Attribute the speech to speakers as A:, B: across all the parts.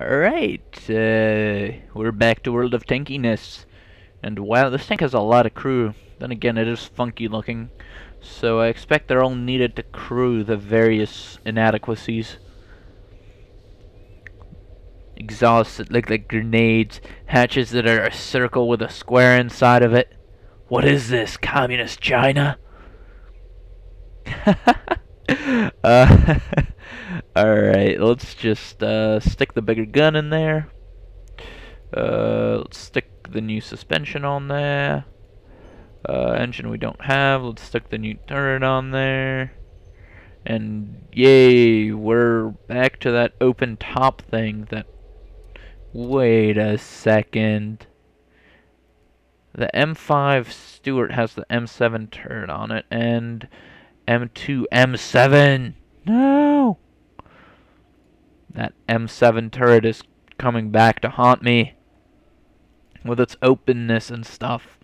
A: Alright, we're back to World of Tankiness. And wow, this tank has a lot of crew. Then again, it is funky looking. So I expect they're all needed to crew the various inadequacies. Exhausts that look like grenades. Hatches that are a circle with a square inside of it. What is this, communist China? uh, Alright, let's just stick the bigger gun in there. Let's stick the new suspension on there. Engine we don't have. Let's stick the new turret on there. And yay, we're back to that open top thing that... Wait a second. The M5 Stuart has the M7 turret on it, and M2 M7. No! That M7 turret is coming back to haunt me with its openness and stuff.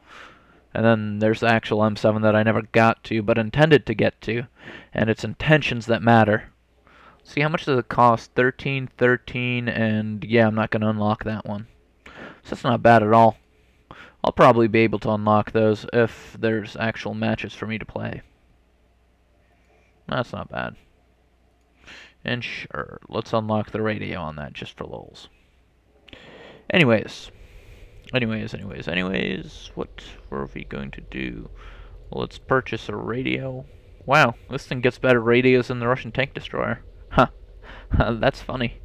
A: And then there's the actual M7 that I never got to, but intended to get to, and it's intentions that matter. See, how much does it cost? 13, and yeah, I'm not going to unlock that one. So that's not bad at all. I'll probably be able to unlock those if there's actual matches for me to play. That's not bad. And sure, let's unlock the radio on that just for lulz. Anyways, what were we going to do? Well, let's purchase a radio. Wow, this thing gets better radios than the Russian tank destroyer. Huh, that's funny.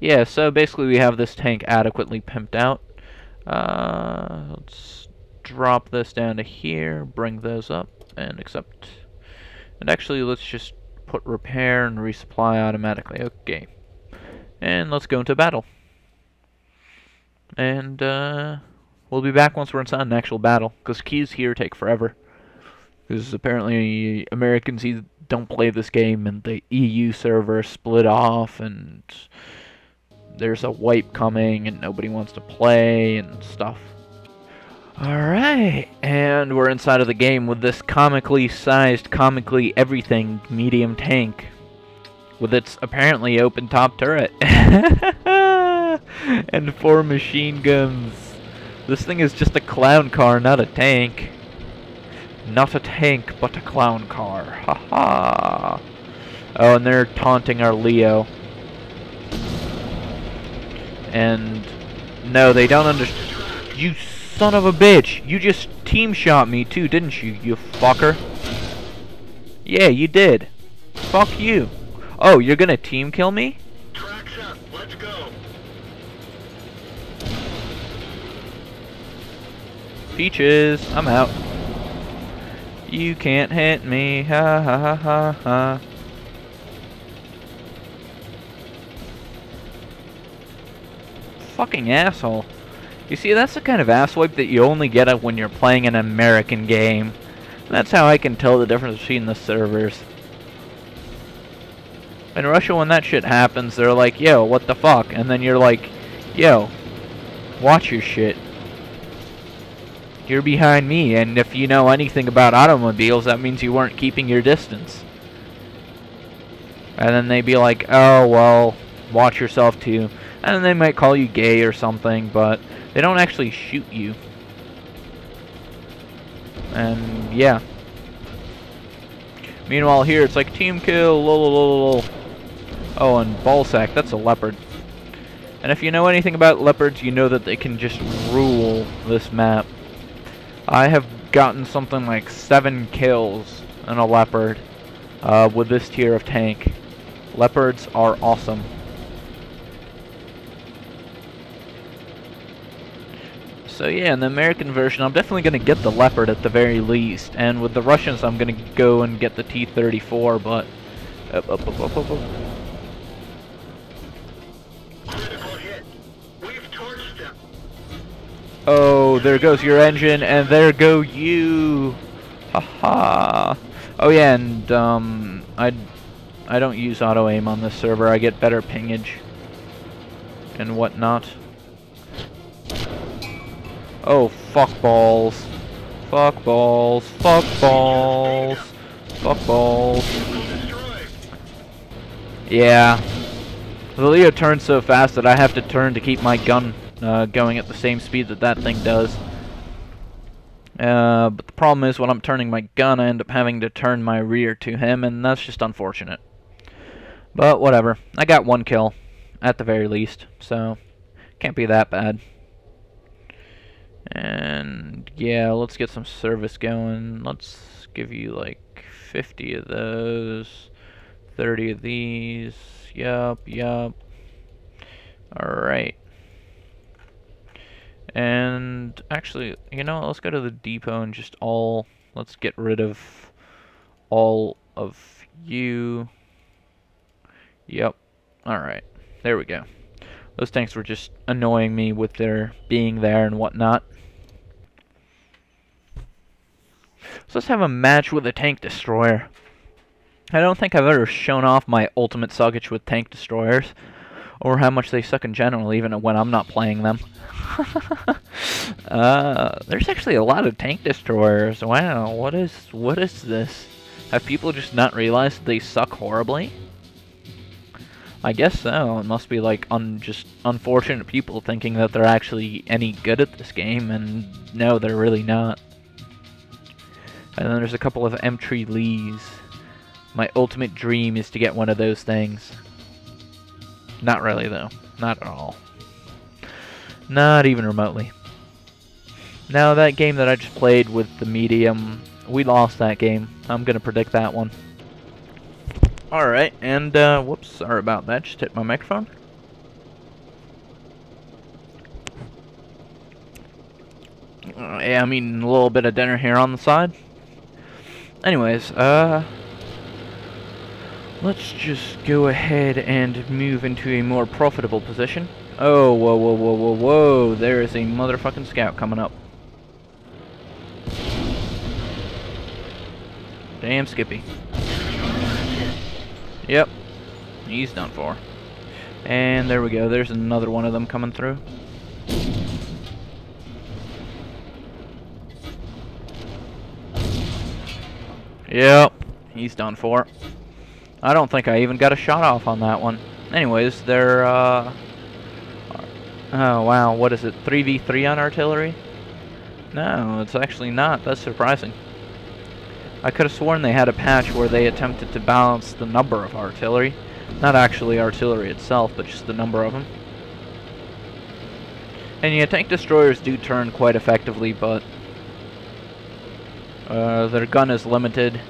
A: Yeah, so basically we have this tank adequately pimped out. Let's drop this down to here, bring those up, and accept. And actually, let's just put repair and resupply automatically. Okay. And let's go into battle. And we'll be back once we're inside an actual battle, because keys here take forever. Because apparently Americans don't play this game, and the EU server split off, and there's a wipe coming, and nobody wants to play, and stuff. Alright, and we're inside of the game with this comically sized, comically everything medium tank. With its apparently open top turret. And 4 machine guns. This thing is just a clown car, not a tank. Not a tank, but a clown car. Haha. Oh, and they're taunting our Leo. And no, they don't understand. You son of a bitch! You just team shot me too, didn't you, you fucker? Yeah, you did. Fuck you. Oh, you're gonna team kill me?
B: Tracks up, let's go.
A: Peaches, I'm out. You can't hit me, ha ha ha ha ha. Fucking asshole. You see, that's the kind of asswipe that you only get when you're playing an American game. That's how I can tell the difference between the servers. In Russia, when that shit happens, they're like, yo, what the fuck? And then you're like, yo, watch your shit. You're behind me, and if you know anything about automobiles, that means you weren't keeping your distance. And then they'd be like, oh, well, watch yourself too. And then they might call you gay or something, but they don't actually shoot you. And, yeah. Meanwhile here, it's like, team kill, lol. Oh, and ballsack, that's a leopard. And if you know anything about leopards, you know that they can just rule this map. I have gotten something like 7 kills in a leopard with this tier of tank. Leopards are awesome. So yeah, in the American version, I'm definitely going to get the Leopard at the very least. And with the Russians, I'm going to go and get the T-34, but...
B: Critical hit. We've torched them.
A: Oh, there goes your engine, and there go you! Haha! Oh yeah, and I don't use auto-aim on this server. I get better pingage and whatnot. Oh, fuck balls. Fuck balls. Fuck balls. Fuck balls. Yeah. The Leo turns so fast that I have to turn to keep my gun going at the same speed that that thing does. But the problem is when I'm turning my gun, I end up having to turn my rear to him, and that's just unfortunate. But whatever. I got 1 kill, at the very least, so can't be that bad. And yeah, let's get some service going. Let's give you like 50 of those, 30 of these. Yup. Alright. And actually, you know, let's go to the depot and just let's get rid of all of you. Yep. Alright. There we go. Those tanks were just annoying me with their being there and whatnot. So let's have a match with a tank destroyer. I don't think I've ever shown off my ultimate suckage with tank destroyers, or how much they suck in general, even when I'm not playing them. There's actually a lot of tank destroyers. Wow, what is this? Have people just not realized they suck horribly? I guess so. It must be like just unfortunate people thinking that they're actually any good at this game, and no, they're really not. And then there's a couple of M-Tree Lees. My ultimate dream is to get one of those things. Not really, though. Not at all. Not even remotely. Now, that game that I just played with the medium, we lost that game. I'm going to predict that one. Alright, and, whoops, sorry about that. Just hit my microphone. Yeah, I'm eating a little bit of dinner here on the side. Anyways, let's just go ahead and move into a more profitable position. Oh, whoa, there is a motherfucking scout coming up. Damn Skippy. Yep, he's done for. And there we go, there's another one of them coming through. Yep, he's done for. I don't think I even got a shot off on that one. Anyways, they're, oh wow, what is it, 3v3 on artillery? No, it's actually not. That's surprising. I could have sworn they had a patch where they attempted to balance the number of artillery. Not actually artillery itself, but just the number of them. And yeah, tank destroyers do turn quite effectively, but their gun is limited.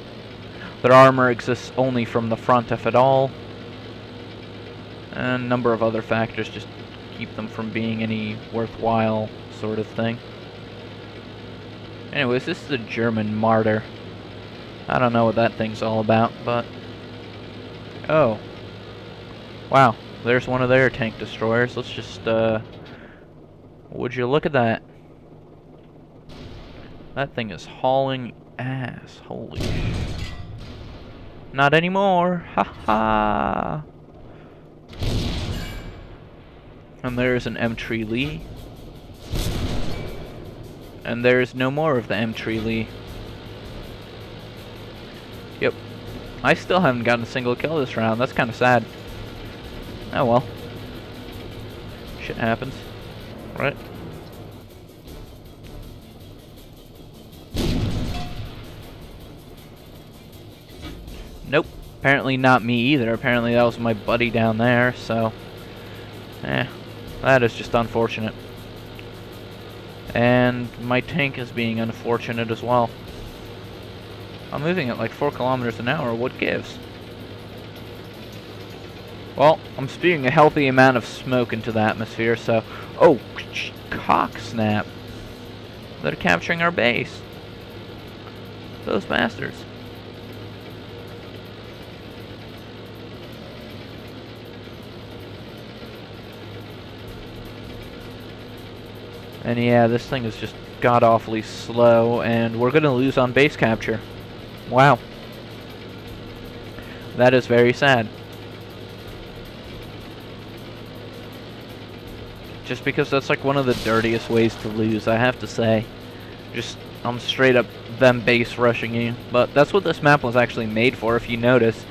A: Their armor exists only from the front, if at all. And a number of other factors just keep them from being any worthwhile sort of thing. Anyways, this is a German Martyr. I don't know what that thing's all about, but... Oh. Wow, there's one of their tank destroyers. Let's just, would you look at that? That thing is hauling ass. Holy shit. Not anymore. Ha ha. And there's an M-Tree Lee. And there's no more of the M-Tree Lee. Yep. I still haven't gotten a single kill this round. That's kind of sad. Oh well. Shit happens. Right? Nope. Apparently not me either. Apparently that was my buddy down there, so... that is just unfortunate. And my tank is being unfortunate as well. I'm moving at like 4 kilometers an hour. What gives? Well, I'm spewing a healthy amount of smoke into the atmosphere, so... Oh, cock snap. They're capturing our base. Those bastards. And yeah, this thing is just god-awfully slow, and we're gonna lose on base capture. Wow. That is very sad. Just because that's like one of the dirtiest ways to lose, I have to say. Just, straight up them base rushing you. But that's what this map was actually made for, if you notice.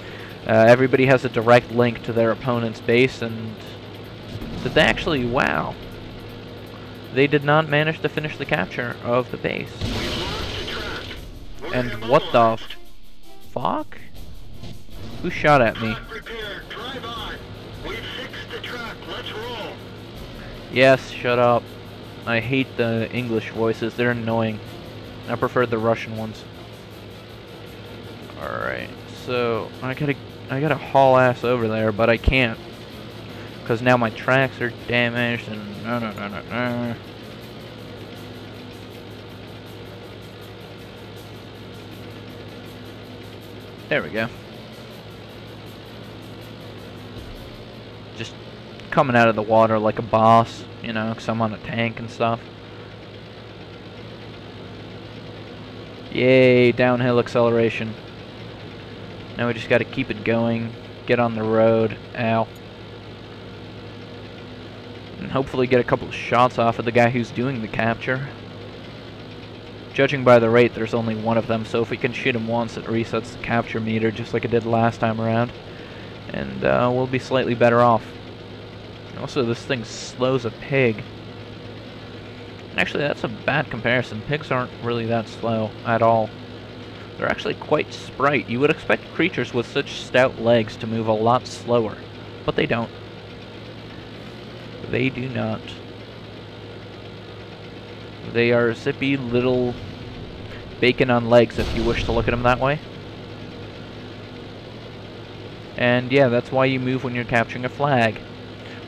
A: Everybody has a direct link to their opponent's base, and did they actually? Wow. They did not manage to finish the capture of the base.
B: We've launched a trap. We're
A: And what the
B: immobilized.
A: fuck? Who shot at me?
B: Trap prepared. Drive on. We've fixed the trap. Let's roll.
A: Yes, shut up. I hate the English voices. They're annoying. I prefer the Russian ones. Alright, so I gotta haul ass over there, but I can't. Because now my tracks are damaged and no. There we go. Just coming out of the water like a boss, you know, because I'm on a tank and stuff. Yay, downhill acceleration. Now we just gotta keep it going, get on the road, ow. And hopefully get a couple of shots off of the guy who's doing the capture. Judging by the rate, there's only one of them, so if we can shoot him once, it resets the capture meter just like it did last time around. And we'll be slightly better off. Also, this thing slows a pig. Actually, that's a bad comparison. Pigs aren't really that slow at all. They're actually quite sprite. You would expect creatures with such stout legs to move a lot slower, but they don't. They do not. They are zippy little bacon on legs, if you wish to look at them that way. And yeah, that's why you move when you're capturing a flag.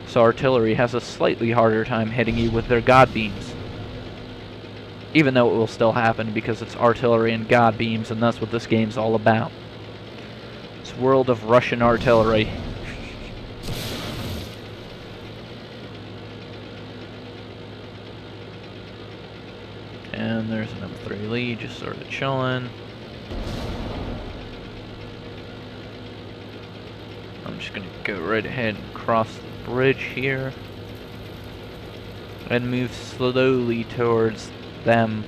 A: So artillery has a slightly harder time hitting you with their god beams. Even though it will still happen because it's artillery and god beams, and that's what this game's all about. It's World of Russian Artillery. And there's an M3 lead just sort of chilling. I'm just gonna go right ahead and cross the bridge here and move slowly towards them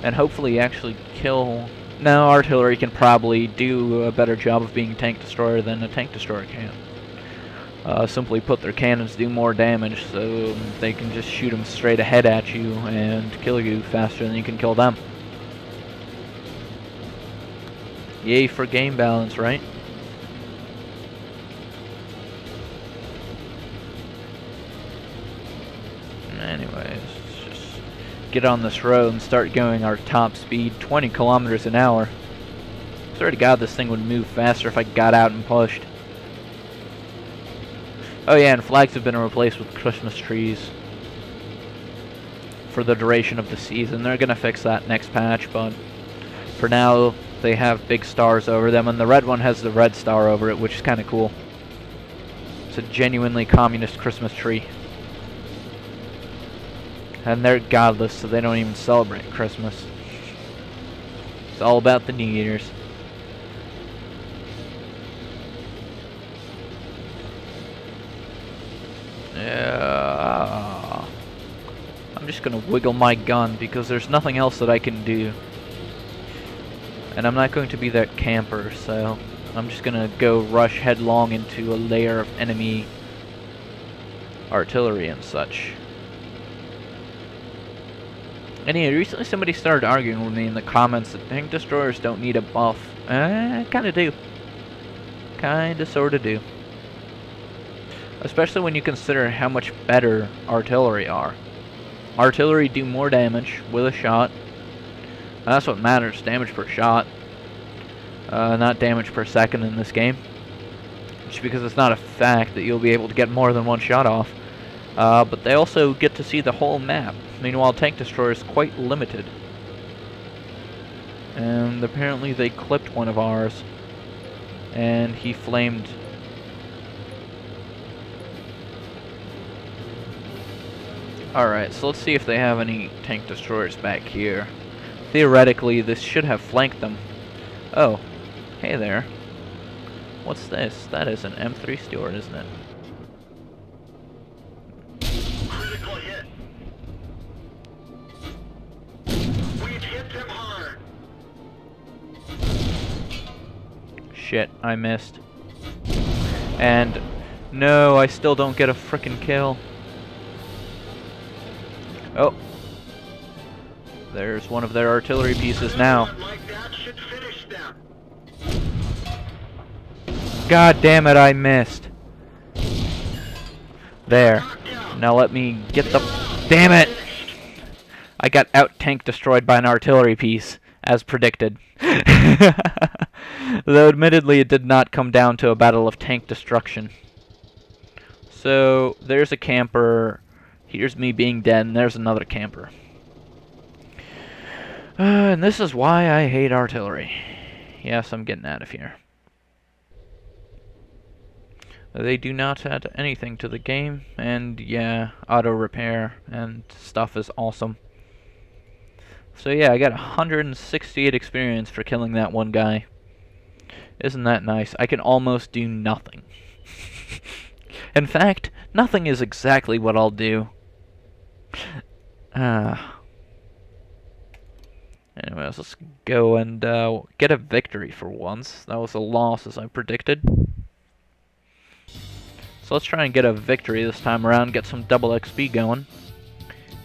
A: and hopefully actually kill. Now artillery can probably do a better job of being a tank destroyer than a tank destroyer can. Simply put, their cannons do more damage, so they can just shoot them straight ahead at you and kill you faster than you can kill them. Yay for game balance, right? Anyways, let's just get on this road and start going our top speed, 20 kilometers an hour. I swear to God, this thing would move faster if I got out and pushed. Oh yeah, and flags have been replaced with Christmas trees for the duration of the season. They're gonna fix that next patch, but for now they have big stars over them, and the red one has the red star over it, which is kind of cool. It's a genuinely communist Christmas tree. And they're godless, so they don't even celebrate Christmas. It's all about the New Year's. Yeah. I'm just gonna wiggle my gun because there's nothing else that I can do. And I'm not going to be that camper, so I'm just gonna go rush headlong into a layer of enemy artillery and such. And yeah, recently somebody started arguing with me in the comments that tank destroyers don't need a buff. Kinda do. Kinda sorta do. Especially when you consider how much better artillery are. Artillery do more damage with a shot. And that's what matters, damage per shot. Not damage per second in this game. Just because it's not a fact that you'll be able to get more than one shot off. But they also get to see the whole map. Meanwhile, tank destroyer is quite limited. And apparently they clipped one of ours. And he flamed. Alright, so let's see if they have any tank destroyers back here. Theoretically, this should have flanked them. Oh, hey there. What's this? That is an M3 Stewart, isn't it?
B: Critical hit. We've hit them hard.
A: Shit, I missed. And no, I still don't get a frickin' kill. Oh. There's one of their artillery pieces now.
B: Like that should finish them.
A: God damn it, I missed. There. Now let me get the... Damn it! I got out-tank destroyed by an artillery piece, as predicted. Though admittedly it did not come down to a battle of tank destruction. So, there's a camper. Here's me being dead, and there's another camper. And this is why I hate artillery. Yes, I'm getting out of here. They do not add anything to the game, and yeah, auto repair and stuff is awesome. So yeah, I got 168 experience for killing that one guy. Isn't that nice? I can almost do nothing. In fact, nothing is exactly what I'll do. Anyways, let's go and get a victory for once. That was a loss, as I predicted. So let's try and get a victory this time around, get some double XP going.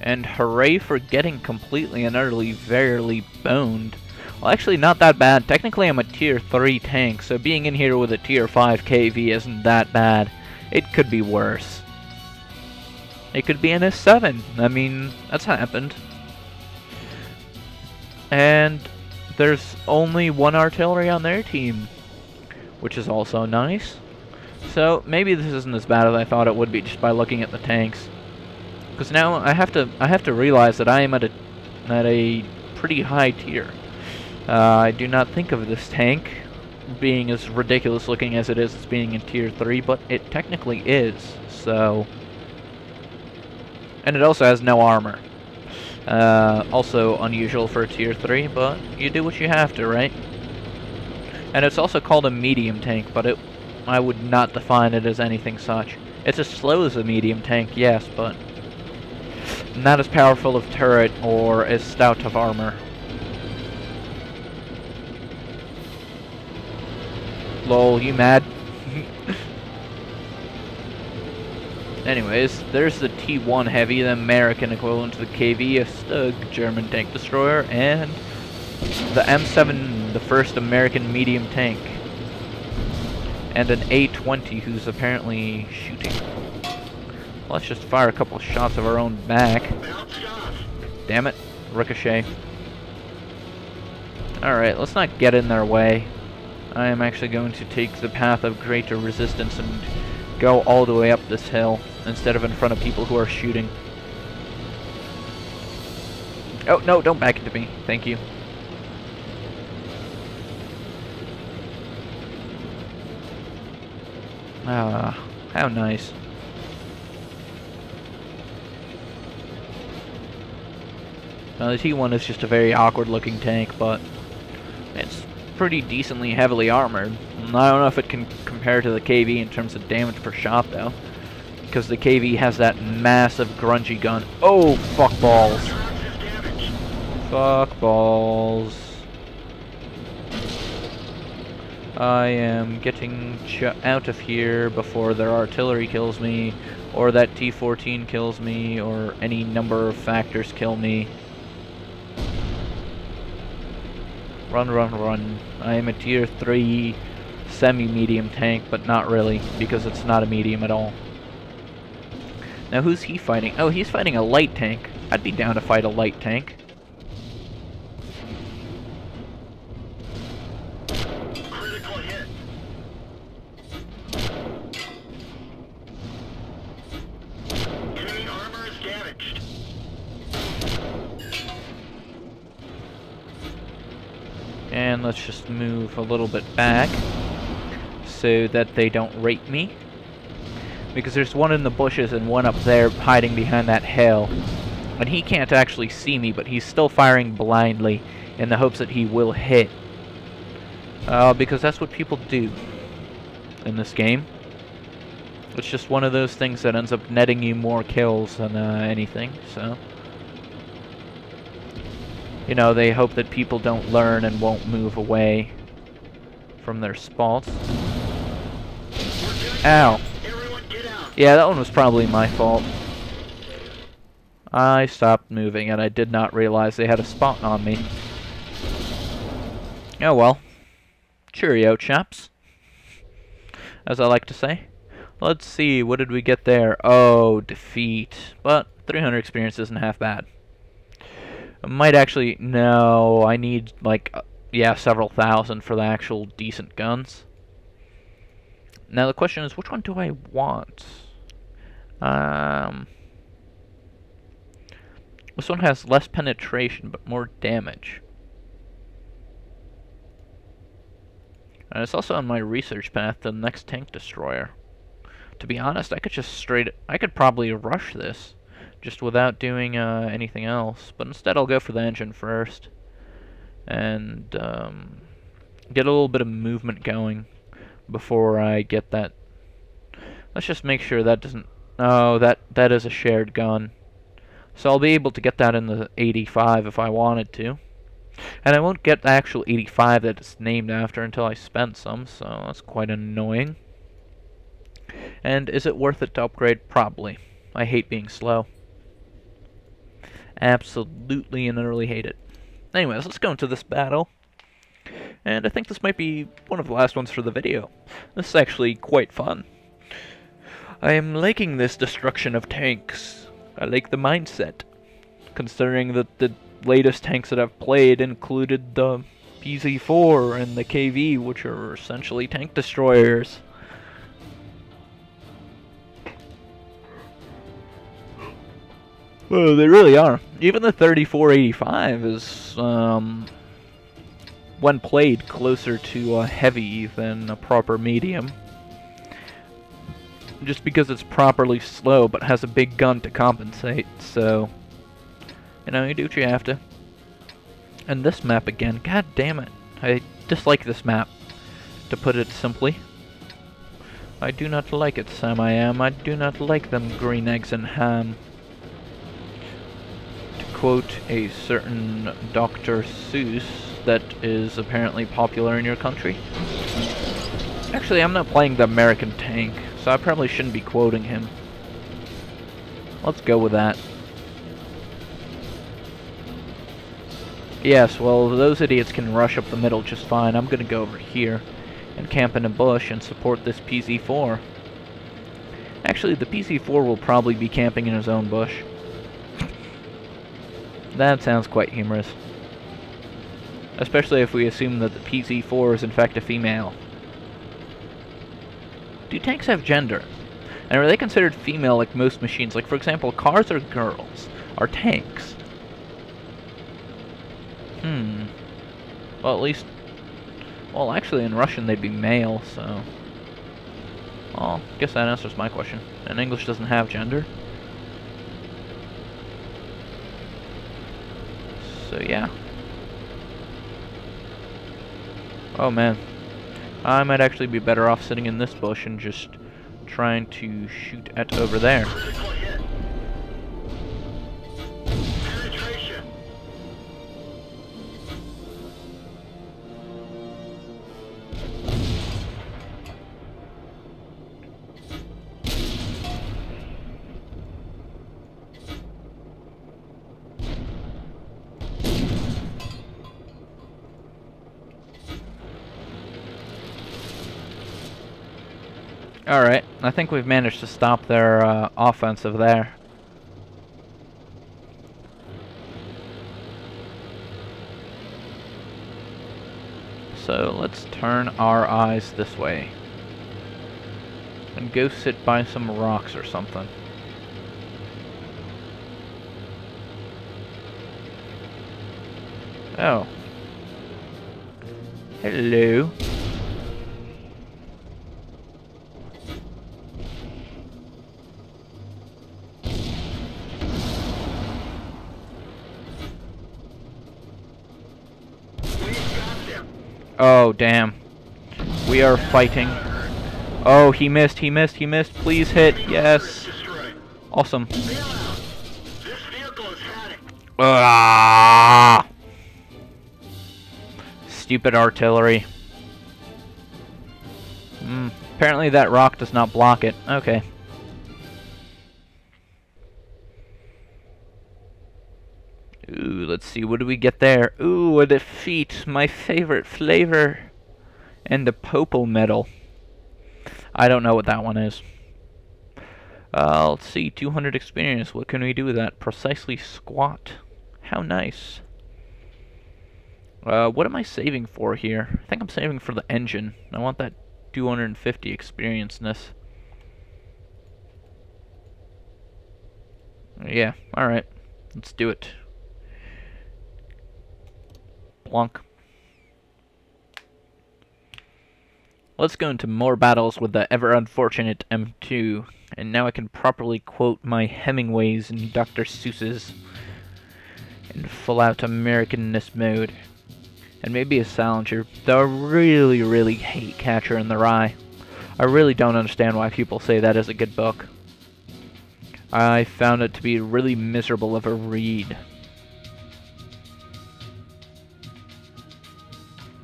A: And hooray for getting completely and utterly, verily boned. Well, actually not that bad. Technically I'm a tier 3 tank, so being in here with a tier 5 KV isn't that bad. It could be worse. It could be an S7. I mean, that's happened. And there's only one artillery on their team, which is also nice. So maybe this isn't as bad as I thought it would be just by looking at the tanks. Because now I have to realize that I am at a pretty high tier. I do not think of this tank being as ridiculous looking as it is as being in tier 3, but it technically is. So, and it also has no armor. Also unusual for a tier 3, but you do what you have to, right? And it's also called a medium tank, but I would not define it as anything such. It's as slow as a medium tank, yes, but not as powerful of turret or as stout of armor. Lol, you mad? Anyways, there's the T1 Heavy, the American equivalent to the KV, a Stug German tank destroyer, and the M7, the first American medium tank. And an A20 who's apparently shooting. Let's just fire a couple shots of our own back. Damn it, ricochet. Alright, let's not get in their way. I am actually going to take the path of greater resistance and go all the way up this hill instead of in front of people who are shooting. Oh, no, don't back into me. Thank you. Ah, how nice. Now, the T1 is just a very awkward looking tank, but it's pretty decently heavily armored. I don't know if it can compare to the KV in terms of damage per shot, though, because the KV has that massive grungy gun. Oh, fuck balls. Fuck balls. I am getting out of here before their artillery kills me, or that T-14 kills me, or any number of factors kill me. Run, run, run. I am a tier 3 semi-medium tank, but not really, because it's not a medium at all. Now who's he fighting? Oh, he's fighting a light tank. I'd be down to fight a light tank.
B: Critical hit. Enemy armor is damaged.
A: And let's just move a little bit back so that they don't rape me. Because there's one in the bushes and one up there hiding behind that hill. And he can't actually see me, but he's still firing blindly in the hopes that he will hit. Because that's what people do in this game. It's just one of those things that ends up netting you more kills than anything, so... You know, they hope that people don't learn and won't move away from their spots.
B: We're getting
A: Ow.
B: Everyone get out.
A: Yeah, that one was probably my fault. I stopped moving and I did not realize they had a spot on me. Oh well. Cheerio, chaps. As I like to say. Let's see, what did we get there? Oh, defeat. But 300 experience isn't half bad. I might actually... No, I need, like, yeah, several thousand for the actual decent guns. Now the question is, which one do I want? This one has less penetration, but more damage. And it's also on my research path to the next tank destroyer. To be honest, I could probably rush this, just without doing anything else. But instead I'll go for the engine first. And get a little bit of movement going before I get that. Let's just make sure that doesn't... Oh, that is a shared gun. So I'll be able to get that in the 85 if I wanted to. And I won't get the actual 85 that it's named after until I spend some, so that's quite annoying. And is it worth it to upgrade? Probably. I hate being slow. Absolutely and utterly hate it. Anyways, let's go into this battle. And I think this might be one of the last ones for the video. This is actually quite fun. I am liking this destruction of tanks. I like the mindset, considering that the latest tanks that I've played included the PZ-4 and the KV, which are essentially tank destroyers. Well, they really are. Even the 3485 is, when played, closer to a heavy than a proper medium. Just because it's properly slow, but has a big gun to compensate, so... You know, you do what you have to. And this map again, god damn it. I dislike this map, to put it simply. I do not like it, Sam I am. I do not like them green eggs and ham. To quote a certain Dr. Seuss that is apparently popular in your country. Actually, I'm not playing the American tank, so I probably shouldn't be quoting him. Let's go with that. Yes, well, those idiots can rush up the middle just fine. I'm gonna go over here and camp in a bush and support this PZ-4. Actually, the PZ-4 will probably be camping in his own bush. That sounds quite humorous. Especially if we assume that the PZ-4 is in fact a female. Do tanks have gender? And are they considered female like most machines? Like, for example, cars are girls. Are tanks? Well, at least... Well, actually, in Russian, they'd be male, so... Well, I guess that answers my question. And English doesn't have gender. So, yeah. Oh, man. I might actually be better off sitting in this bush and just trying to shoot at over there.
B: Critical hit. Penetration.
A: Alright, I think we've managed to stop their offensive there. So let's turn our eyes this way. And go sit by some rocks or something. Oh. Hello. Oh, damn. We are fighting. Oh, he missed, he missed, he missed. Please hit. Yes. Awesome. Ah! Stupid artillery. Apparently that rock does not block it. Okay. Ooh, let's see, what do we get there? Ooh, a defeat, my favorite flavor. And a Popal medal. I don't know what that one is. Let's see, 200 experience. What can we do with that? Precisely squat. How nice. What am I saving for here? I think I'm saving for the engine. I want that 250 experience-ness. Yeah, alright. Let's do it. Plonk. Let's go into more battles with the ever-unfortunate M2. And now I can properly quote my Hemingways and Dr. Seuss's in full-out Americanness mode. And maybe a Salinger, though I really, really hate Catcher in the Rye. I really don't understand why people say that is a good book. I found it to be really miserable of a read.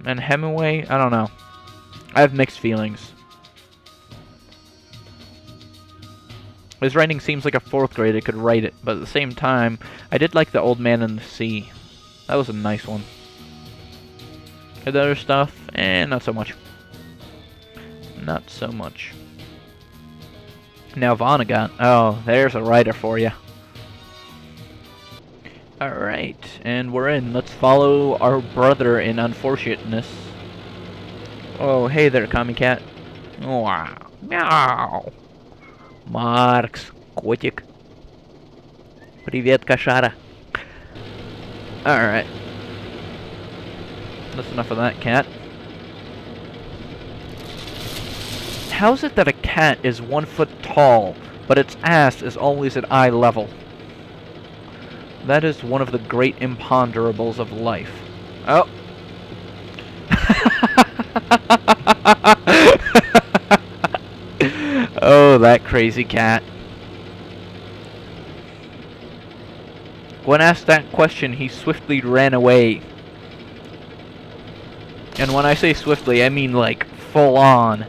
A: And Hemingway, I don't know. I have mixed feelings. His writing seems like a 4th grader could write it, but at the same time, I did like The Old Man and the Sea. That was a nice one. The other stuff, not so much. Not so much. Now Vonnegut. Oh, there's a writer for you. Alright, and we're in. Let's follow our brother in unfortunateness. Oh, hey there, Commie Cat. Wow. Meow. Маркс, котик. Привет, кошара. Alright. That's enough of that cat. How is it that a cat is 1 foot tall, but its ass is always at eye level? That is one of the great imponderables of life. Oh. Oh, that crazy cat. When asked that question, he swiftly ran away. And when I say swiftly, I mean like full on.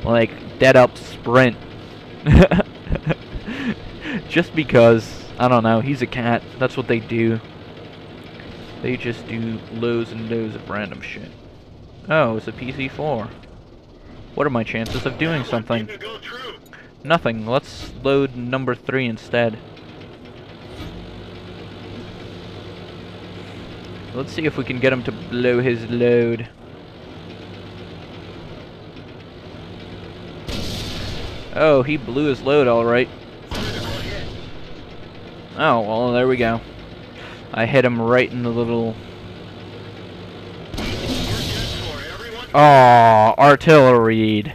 A: Like dead up sprint. Just because, I don't know, he's a cat. That's what they do. They just do loads and loads of random shit. Oh, it's a PC-4. What are my chances of doing something? Nothing. Let's load number 3 instead. Let's see if we can get him to blow his load. Oh, he blew his load alright. Oh, well, there we go. I hit him right in the little... Aww, artillery.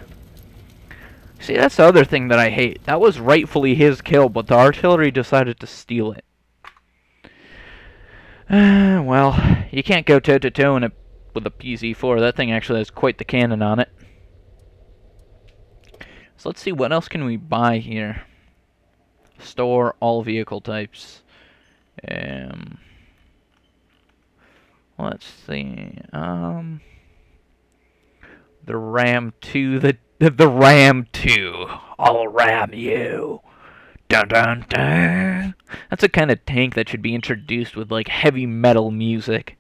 A: See, that's the other thing that I hate. That was rightfully his kill, but the artillery decided to steal it. Well, you can't go toe-to-toe in with a PZ-4. That thing actually has quite the cannon on it. So let's see, what else can we buy here? Store all vehicle types. Let's see. The Ram 2, the Ram 2. I'll ram you. Dun dun dun. That's a kind of tank that should be introduced with like heavy metal music.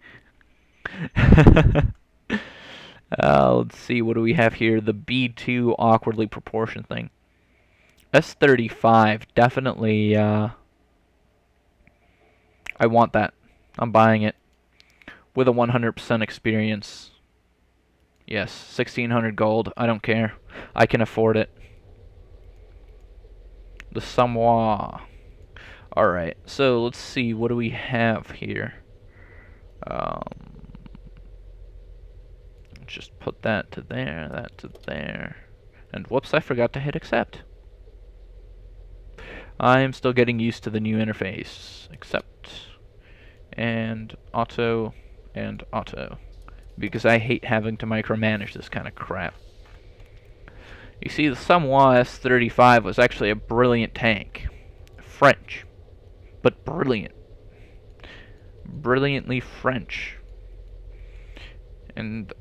A: Let's see, what do we have here? The B2 awkwardly proportioned thing. S35, definitely, I want that. I'm buying it. With a 100% experience. Yes, 1600 gold. I don't care. I can afford it. The Somua. Alright, so let's see, what do we have here? Just put that to there, that to there. And whoops, I forgot to hit accept. I am still getting used to the new interface. Accept. And auto. And auto. Because I hate having to micromanage this kind of crap. You see, the Somua S35 was actually a brilliant tank. French. But brilliant. Brilliantly French. And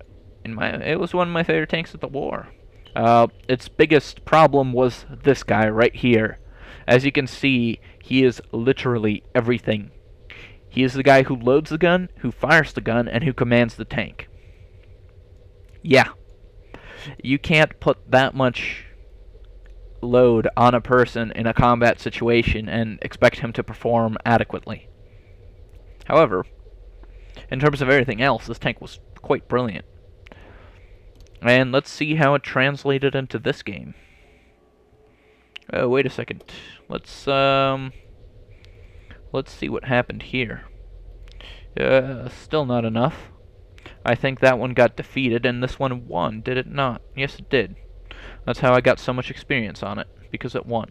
A: it was one of my favorite tanks of the war. Its biggest problem was this guy right here. As you can see, he is literally everything. He is the guy who loads the gun, who fires the gun, and who commands the tank. Yeah. You can't put that much load on a person in a combat situation and expect him to perform adequately. However, in terms of everything else, this tank was quite brilliant. And let's see how it translated into this game. Oh, wait a second. Let's see what happened here. Still not enough. I think that one got defeated and this one won, did it not? Yes, it did. That's how I got so much experience on it, because it won.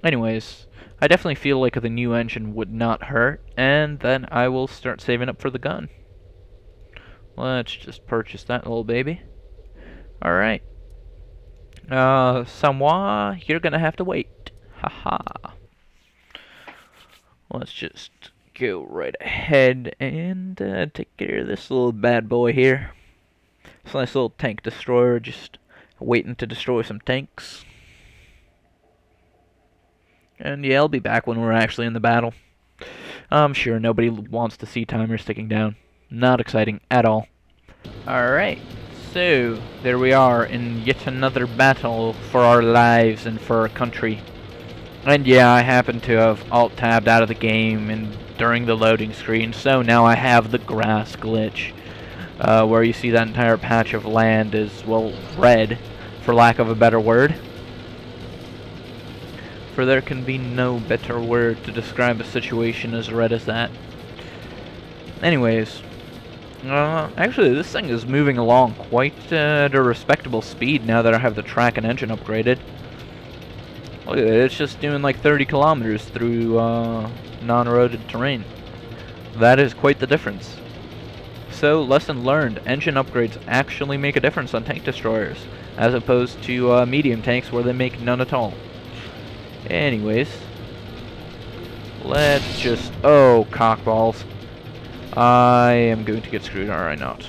A: Anyways, I definitely feel like the new engine would not hurt, and then I will start saving up for the gun. Let's just purchase that little baby. Alright. Somua, you're gonna have to wait. Haha. Let's just go right ahead and take care of this little bad boy here. It's a nice little tank destroyer, just waiting to destroy some tanks. And yeah, I'll be back when we're actually in the battle. I'm sure nobody wants to see timers ticking down. Not exciting at all. Alright, so there we are in yet another battle for our lives and for our country. And yeah, I happen to have alt-tabbed out of the game and during the loading screen, so now I have the grass glitch. Where you see that entire patch of land is, well, red, for lack of a better word. For there can be no better word to describe a situation as red as that. Anyways, actually this thing is moving along quite at a respectable speed now that I have the track and engine upgraded. Look at it, it's just doing like 30 kilometers through non-eroded terrain. That is quite the difference. So, lesson learned, engine upgrades actually make a difference on tank destroyers, as opposed to medium tanks where they make none at all. Anyways, let's just... oh, cockballs. I am going to get screwed, are I not?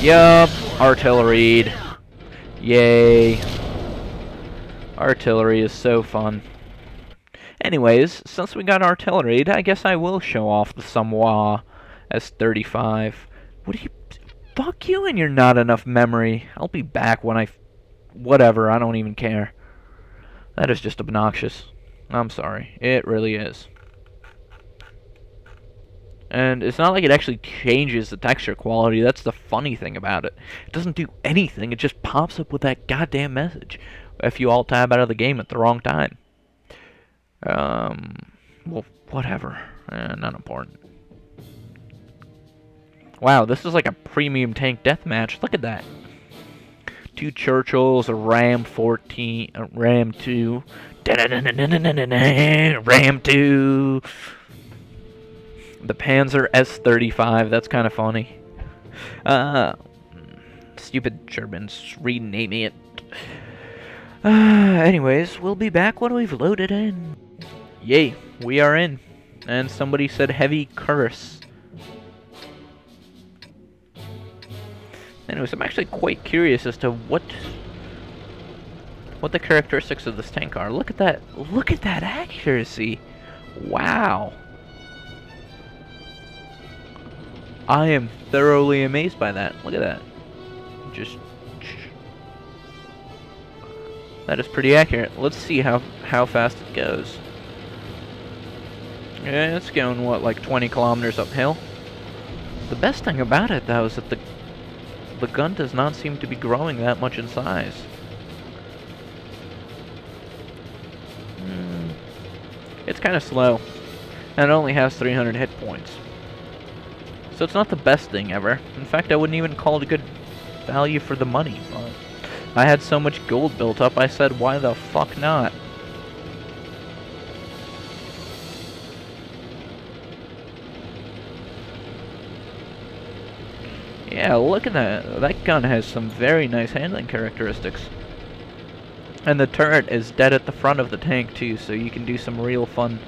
A: Yup, artilleried. Yay. Artillery is so fun. Anyways, since we got artilleried, I guess I will show off the Somua S35. What do you... fuck you and your not enough memory. I'll be back when I... whatever, I don't even care. That is just obnoxious. I'm sorry. It really is. And it's not like it actually changes the texture quality. That's the funny thing about it. It doesn't do anything. It just pops up with that goddamn message if you alt-tab out of the game at the wrong time. Well, whatever. Not important. Wow, this is like a premium tank deathmatch. Look at that. 2 Churchills, a Ram 14, a Ram 2. Ram 2. The Panzer S35, that's kind of funny. Stupid Germans renaming it. Anyways, we'll be back when we've loaded in. Yay, we are in. And somebody said heavy curse. Anyways, I'm actually quite curious as to what the characteristics of this tank are. Look at that. Look at that accuracy. Wow. I am thoroughly amazed by that. Look at that. Just... that is pretty accurate. Let's see how fast it goes. Yeah, it's going, what, like 20 kilometers uphill? The best thing about it, though, is that the gun does not seem to be growing that much in size. It's kind of slow. And it only has 300 hit points. So it's not the best thing ever. In fact, I wouldn't even call it a good value for the money. But I had so much gold built up, I said, why the fuck not? Yeah, look at that. That gun has some very nice handling characteristics. And the turret is dead at the front of the tank, too, so you can do some real fun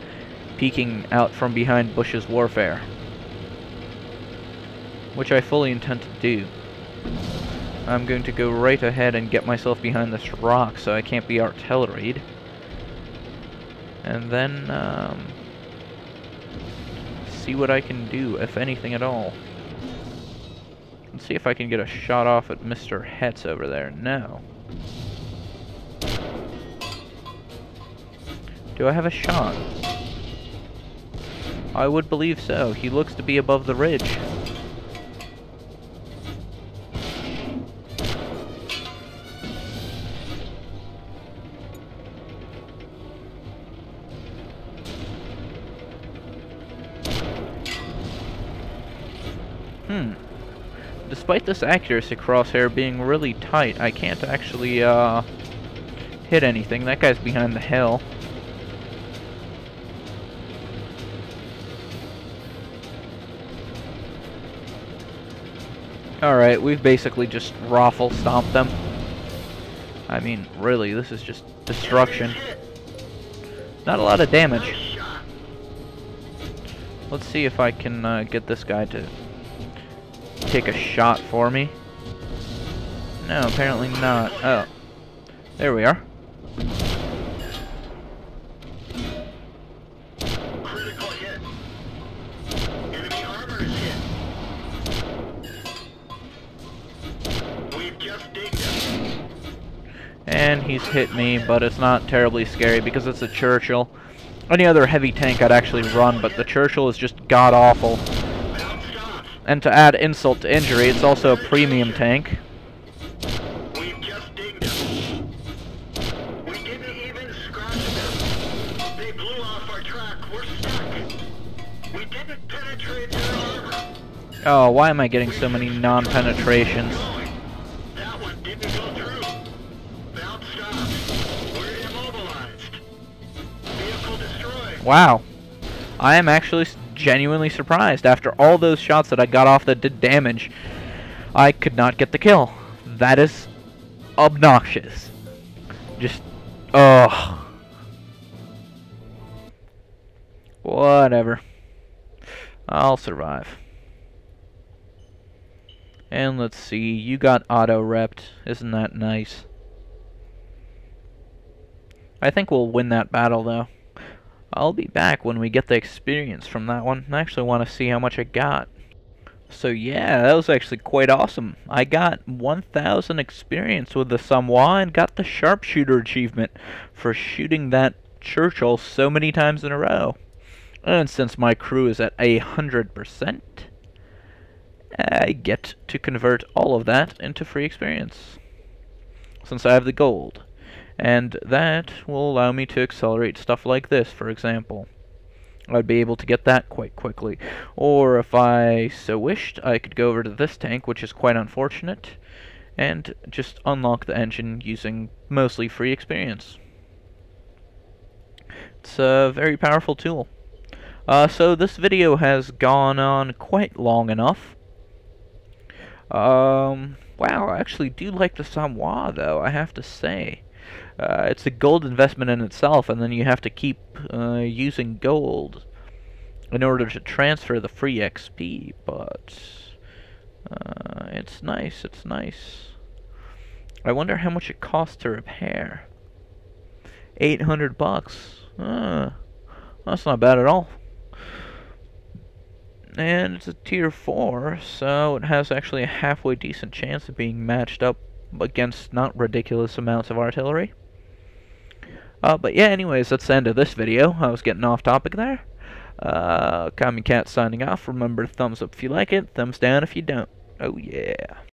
A: peeking out from behind Bush's warfare, which I fully intend to do. I'm going to go right ahead and get myself behind this rock so I can't be artilleried. And then, see what I can do, if anything at all. Let's see if I can get a shot off at Mr. Hetz over there. No. Do I have a shot? I would believe so. He looks to be above the ridge. Despite this accuracy crosshair being really tight, I can't actually hit anything. That guy's behind the hill. Alright, we've basically just raffle stomped them. I mean, really, this is just destruction. Not a lot of damage. Let's see if I can get this guy to take a shot for me. No, apparently not. Oh. There we are.
B: Critical hit. Enemy armor is hit. We've just digged him.
A: And he's hit me, but it's not terribly scary because it's a Churchill. Any other heavy tank I'd actually run, but the Churchill is just god-awful. And to add insult to injury, it's also a premium tank.
B: We've just digged them. We didn't even scratch them. They blew off our track. We're stuck. We didn't penetrate their armor.
A: Oh, why am I getting so many non-penetrations?
B: That one didn't go through. Valve stopped. We're immobilized. Vehicle destroyed.
A: Wow. I am actually genuinely surprised. After all those shots that I got off that did damage, I could not get the kill. That is obnoxious. Just, ugh. Whatever. I'll survive. And let's see, you got auto-repped. Isn't that nice? I think we'll win that battle, though. I'll be back when we get the experience from that one. I actually want to see how much I got. So yeah, that was actually quite awesome. I got 1,000 experience with the Somua and got the sharpshooter achievement for shooting that Churchill so many times in a row. And since my crew is at 100%, I get to convert all of that into free experience, since I have the gold. And that will allow me to accelerate stuff like this, for example. I'd be able to get that quite quickly. Or if I so wished, I could go over to this tank, which is quite unfortunate, and just unlock the engine using mostly free experience. It's a very powerful tool. So this video has gone on quite long enough. Wow, I actually do like the Somua, though, I have to say. It's a gold investment in itself, and then you have to keep using gold in order to transfer the free XP, but it's nice, it's nice. I wonder how much it costs to repair. $800. That's not bad at all. And it's a tier 4, so it has actually a halfway decent chance of being matched up against not ridiculous amounts of artillery. But yeah, anyways, that's the end of this video. I was getting off topic there. Kami Cat signing off. Remember, thumbs up if you like it, thumbs down if you don't. Oh yeah.